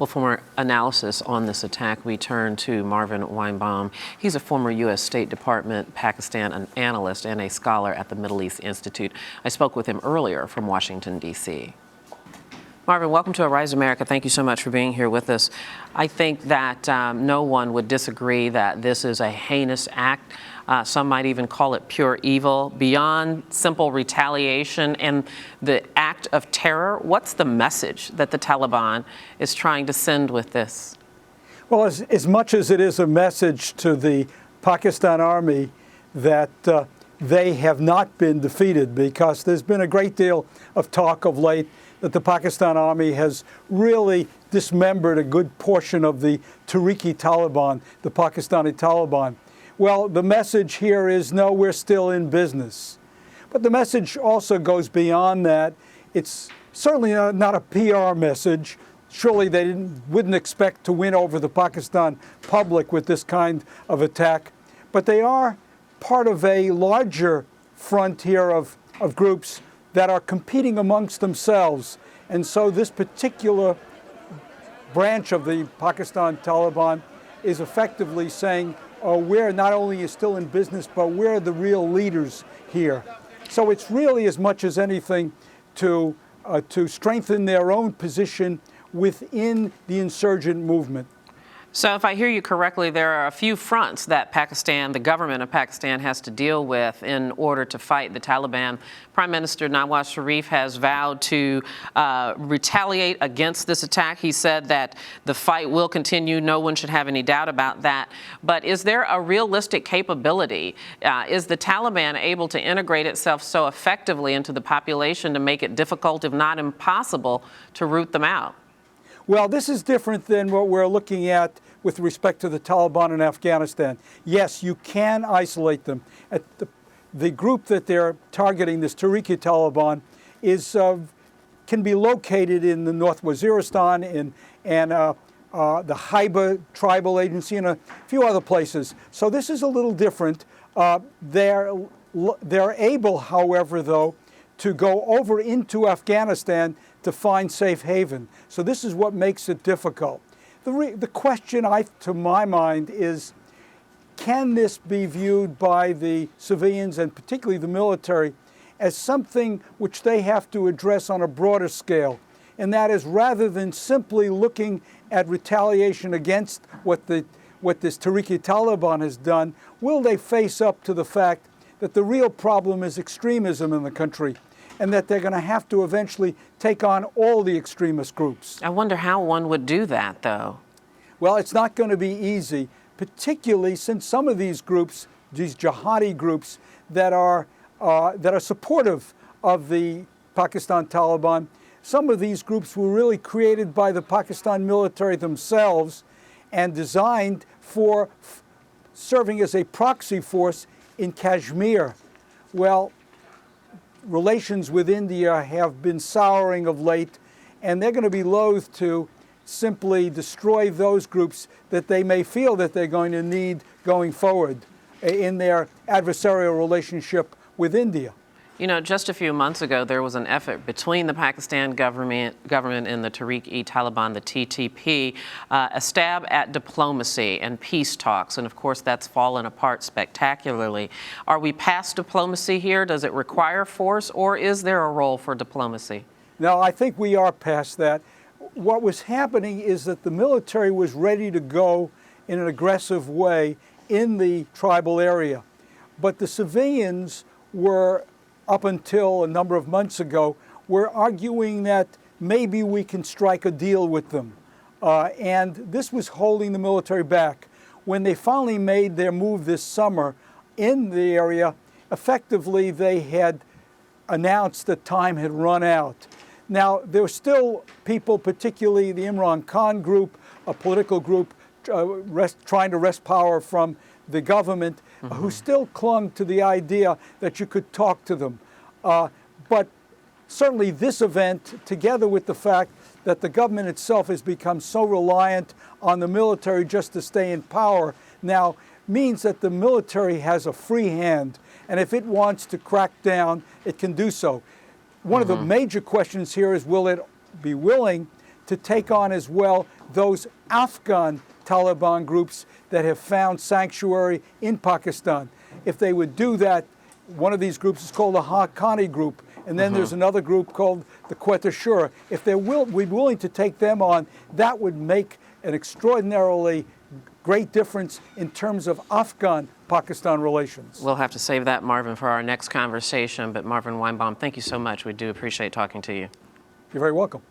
Well, for more analysis on this attack, we turn to Marvin Weinbaum. He's a former U.S. State Department Pakistan analyst and a scholar at the Middle East Institute. I spoke with him earlier from Washington, D.C. Marvin, welcome to Arise America. Thank you so much for being here with us. I think that no one would disagree that this is a heinous act. Some might even call it pure evil, beyond simple retaliation and the act of terror. What's the message that the Taliban is trying to send with this? Well, as much as it is a message to the Pakistan Army that they have not been defeated, because there's been a great deal of talk of late that the Pakistan Army has really dismembered a good portion of the Tehrik-e Taliban, the Pakistani Taliban. Well, the message here is, no, we're still in business. But the message also goes beyond that. It's certainly not a PR message. Surely they wouldn't expect to win over the Pakistan public with this kind of attack. But they are part of a larger frontier of groups that are competing amongst themselves. And so this particular branch of the Pakistan Taliban is effectively saying, we're not only still in business, but we're the real leaders here. So it's really, as much as anything, to strengthen their own position within the insurgent movement. So if I hear you correctly, there are a few fronts that Pakistan, the government of Pakistan, has to deal with in order to fight the Taliban. Prime Minister Nawaz Sharif has vowed to retaliate against this attack. He said that the fight will continue. No one should have any doubt about that. But is there a realistic capability? Is the Taliban able to integrate itself so effectively into the population to make it difficult, if not impossible, to root them out? Well, this is different than what we're looking at with respect to the Taliban in Afghanistan. Yes, you can isolate them. The group that they're targeting, this Tehrik-e Taliban, can be located in the North Waziristan and the Haiba tribal agency and a few other places. So this is a little different. They're able, however, though, to go over into Afghanistan to find safe haven. So this is what makes it difficult. The question, to my mind, is, can this be viewed by the civilians, and particularly the military, as something which they have to address on a broader scale? And that is, rather than simply looking at retaliation against what this Tehrik-e Taliban has done, will they face up to the fact that the real problem is extremism in the country, and that they're going to have to eventually take on all the extremist groups? I wonder how one would do that, though. Well, it's not going to be easy, particularly since some of these groups, these jihadi groups that are supportive of the Pakistan Taliban, some of these groups were really created by the Pakistan military themselves and designed for serving as a proxy force in Kashmir. Well, relations with India have been souring of late, and they're going to be loath to simply destroy those groups that they may feel that they're going to need going forward in their adversarial relationship with India. You know, just a few months ago, there was an effort between the Pakistan government and the Tehrik-e Taliban, the TTP, a stab at diplomacy and peace talks. And of course, that's fallen apart spectacularly. Are we past diplomacy here? Does it require force, or is there a role for diplomacy? No, I think we are past that. What was happening is that the military was ready to go in an aggressive way in the tribal area. But the civilians were, up until a number of months ago, were arguing that maybe we can strike a deal with them. And this was holding the military back. When they finally made their move this summer in the area, effectively they had announced that time had run out. Now, there were still people, particularly the Imran Khan group, a political group trying to wrest power from the government, who still clung to the idea that you could talk to them. But certainly this event, together with the fact that the government itself has become so reliant on the military just to stay in power now, means that the military has a free hand. And if it wants to crack down, it can do so. One of the major questions here is, will it be willing to to take on as well those Afghan Taliban groups that have found sanctuary in Pakistan. If they would do that, one of these groups is called the Haqqani group, and then there's another group called the Quetta Shura. If they're willing to take them on, that would make an extraordinarily great difference in terms of Afghan-Pakistan relations. We'll have to save that, Marvin, for our next conversation. But Marvin Weinbaum, thank you so much. We do appreciate talking to you. You're very welcome.